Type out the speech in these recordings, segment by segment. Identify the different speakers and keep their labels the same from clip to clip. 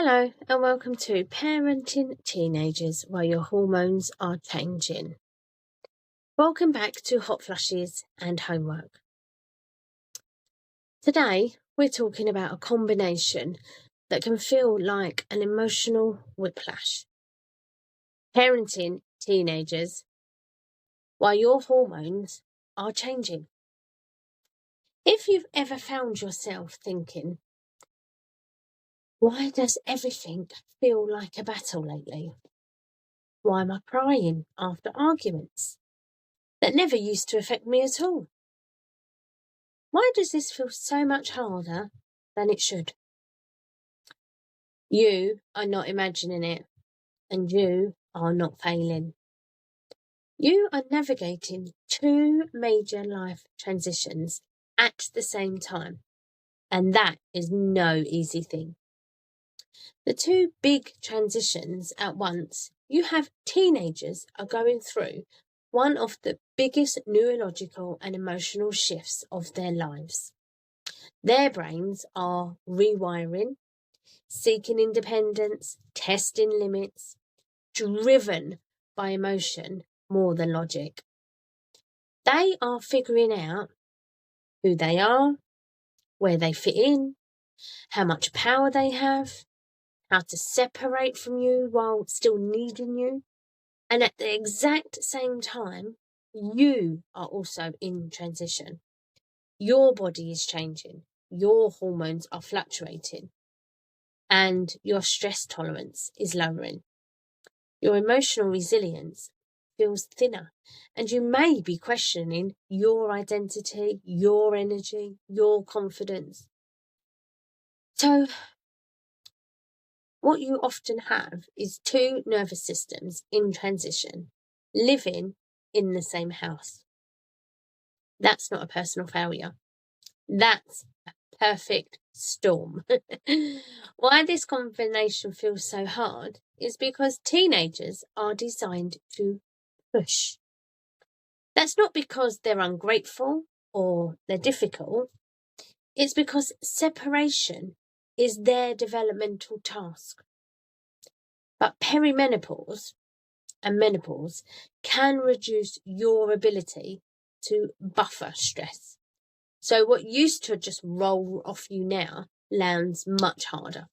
Speaker 1: Hello and welcome to Parenting Teenagers While Your Hormones Are Changing. Welcome back to Hot Flushes and Homework. Today we're talking about a combination that can feel like an emotional whiplash. Parenting teenagers while your hormones are changing. If you've ever found yourself thinking, why does everything feel like a battle lately? Why am I crying after arguments that never used to affect me at all? Why does this feel so much harder than it should? You are not imagining it, and you are not failing. You are navigating two major life transitions at the same time, and that is no easy thing. The two big transitions at once you have teenagers are going through one of the biggest neurological and emotional shifts of their lives. Their brains are rewiring, seeking independence, testing limits, driven by emotion more than logic. They are figuring out who they are, where they fit in, how much power they have, how to separate from you while still needing you. And at the exact same time, you are also in transition. Your body is changing, your hormones are fluctuating, and your stress tolerance is lowering. Your emotional resilience feels thinner, and you may be questioning your identity, your energy, your confidence. So, what you often have is two nervous systems in transition, living in the same house. That's not a personal failure. That's a perfect storm. Why this combination feels so hard is because teenagers are designed to push. That's not because they're ungrateful or they're difficult. It's because separation is their developmental task. But perimenopause and menopause can reduce your ability to buffer stress. So what used to just roll off you now lands much harder.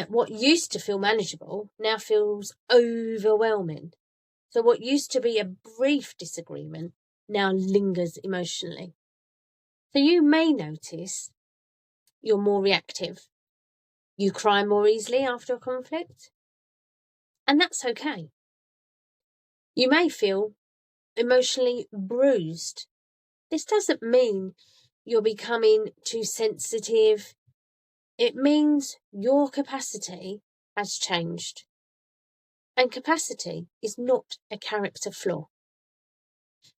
Speaker 1: What used to feel manageable now feels overwhelming. So what used to be a brief disagreement now lingers emotionally. So you may notice you're more reactive. You cry more easily after a conflict, and that's okay. You may feel emotionally bruised. This doesn't mean you're becoming too sensitive. It means your capacity has changed. And capacity is not a character flaw.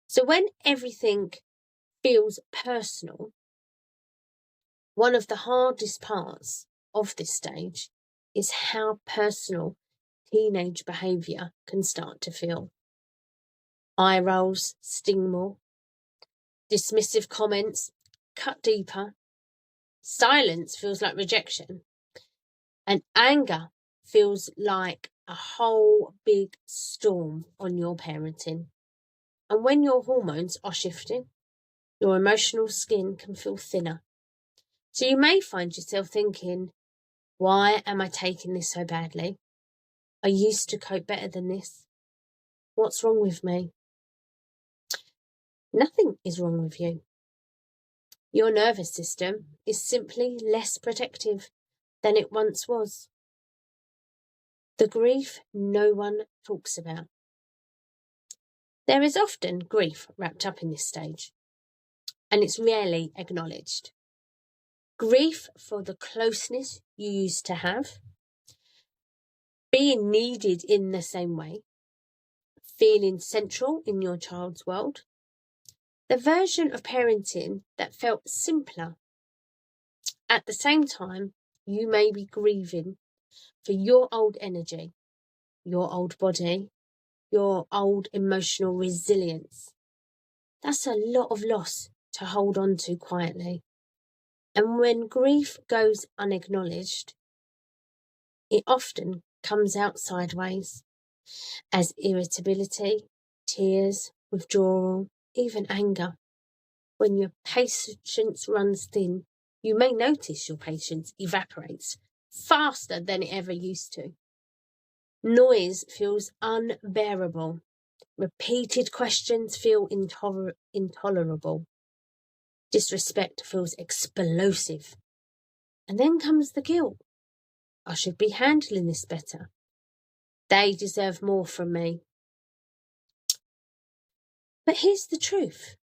Speaker 1: So when everything feels personal, one of the hardest parts of this stage is how personal teenage behaviour can start to feel. Eye rolls sting more. Dismissive comments cut deeper. Silence feels like rejection. And anger feels like a whole big storm on your parenting. And when your hormones are shifting, your emotional skin can feel thinner. So you may find yourself thinking, why am I taking this so badly? I used to cope better than this. What's wrong with me? Nothing is wrong with you. Your nervous system is simply less protective than it once was. The grief no one talks about. There is often grief wrapped up in this stage, and it's rarely acknowledged. Grief for the closeness you used to have, being needed in the same way, feeling central in your child's world, the version of parenting that felt simpler. At the same time, you may be grieving for your old energy, your old body, your old emotional resilience. That's a lot of loss to hold on to quietly. And when grief goes unacknowledged, it often comes out sideways as irritability, tears, withdrawal, even anger. When your patience runs thin, you may notice your patience evaporates faster than it ever used to. Noise feels unbearable. Repeated questions feel intolerable. Disrespect feels explosive. And then comes the guilt. I should be handling this better. They deserve more from me. But here's the truth.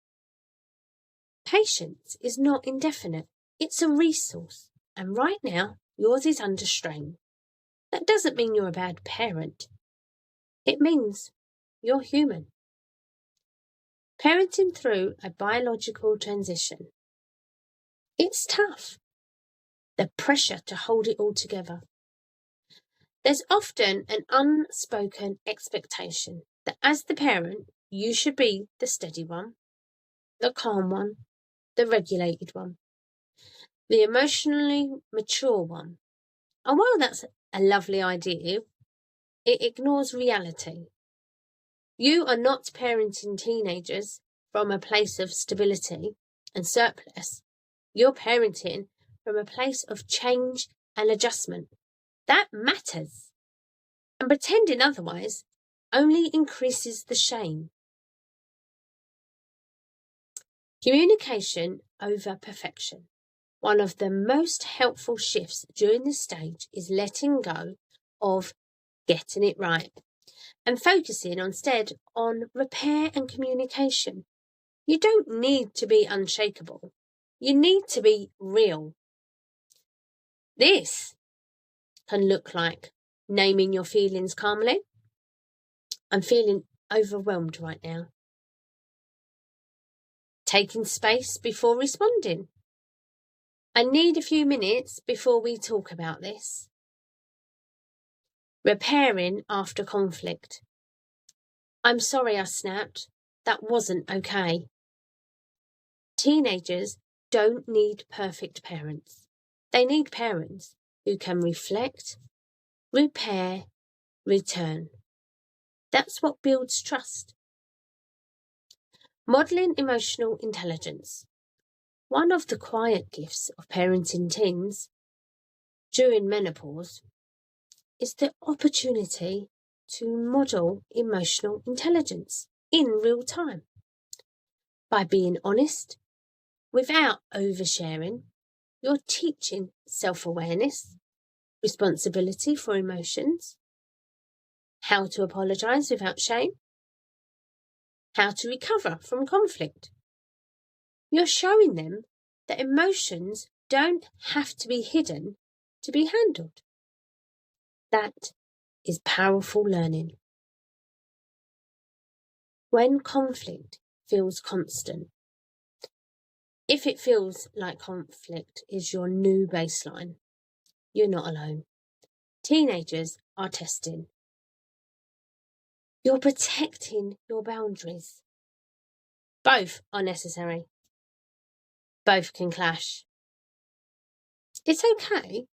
Speaker 1: Patience is not indefinite. It's a resource. And right now, yours is under strain. That doesn't mean you're a bad parent. It means you're human. Parenting through a biological transition. It's tough. The pressure to hold it all together. There's often an unspoken expectation that as the parent, you should be the steady one, the calm one, the regulated one, the emotionally mature one. And while that's a lovely idea, it ignores reality. You are not parenting teenagers from a place of stability and surplus. You're parenting from a place of change and adjustment. That matters. And pretending otherwise only increases the shame. Communication over perfection. One of the most helpful shifts during this stage is letting go of getting it right and focusing instead on repair and communication. You don't need to be unshakable. You need to be real. This can look like naming your feelings calmly. I'm feeling overwhelmed right now. Taking space before responding. I need a few minutes before we talk about this. Repairing after conflict. I'm sorry I snapped. That wasn't okay. Teenagers don't need perfect parents. They need parents who can reflect, repair, return. That's what builds trust. Modelling emotional intelligence. One of the quiet gifts of parenting teens during menopause is the opportunity to model emotional intelligence in real time. By being honest, without oversharing, you're teaching self-awareness, responsibility for emotions, how to apologise without shame, how to recover from conflict. You're showing them that emotions don't have to be hidden to be handled. That is powerful learning. When conflict feels constant, if it feels like conflict is your new baseline, you're not alone. Teenagers are testing. You're protecting your boundaries. Both are necessary. Both can clash. It's okay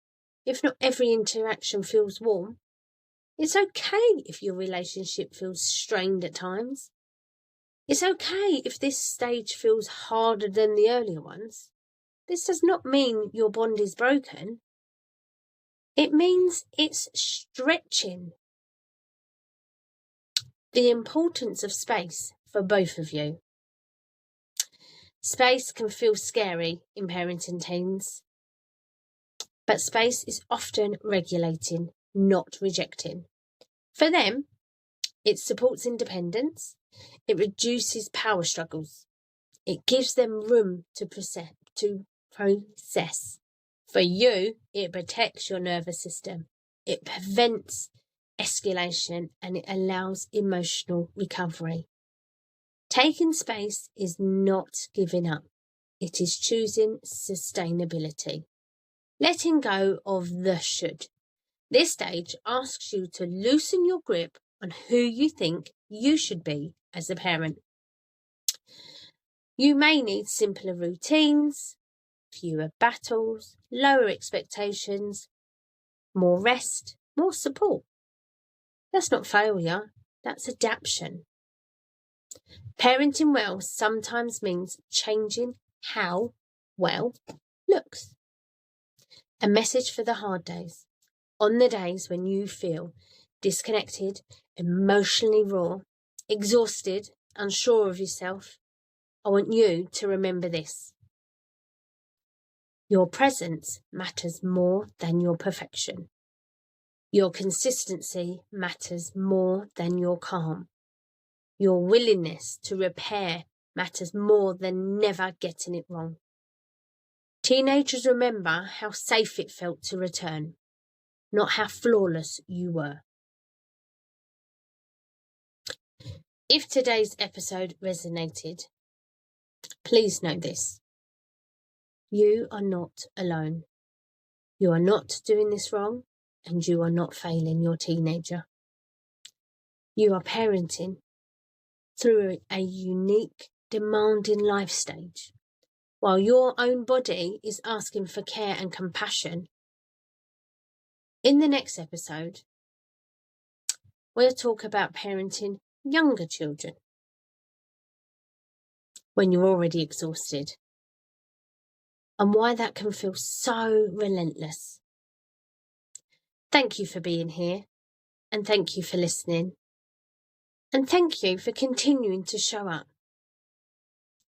Speaker 1: if not every interaction feels warm. It's okay if your relationship feels strained at times. It's okay if this stage feels harder than the earlier ones. This does not mean your bond is broken. It means it's stretching. The importance of space for both of you. Space can feel scary in parenting teens, but space is often regulating, not rejecting. For them, it supports independence, it reduces power struggles, it gives them room to process. For you, it protects your nervous system, it prevents escalation, and it allows emotional recovery. Taking space is not giving up. It is choosing sustainability. Letting go of the should. This stage asks you to loosen your grip on who you think you should be as a parent. You may need simpler routines, fewer battles, lower expectations, more rest, more support. That's not failure, that's adaptation. Parenting well sometimes means changing how well looks. A message for the hard days. On the days when you feel disconnected, emotionally raw, exhausted, unsure of yourself, I want you to remember this. Your presence matters more than your perfection. Your consistency matters more than your calm. Your willingness to repair matters more than never getting it wrong. Teenagers remember how safe it felt to return, not how flawless you were. If today's episode resonated, please know this. You are not alone. You are not doing this wrong, and you are not failing your teenager. You are parenting through a unique, demanding life stage. While your own body is asking for care and compassion, in the next episode, we'll talk about parenting younger children when you're already exhausted and why that can feel so relentless. Thank you for being here, and thank you for listening, and thank you for continuing to show up,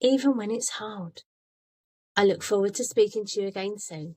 Speaker 1: even when it's hard. I look forward to speaking to you again soon.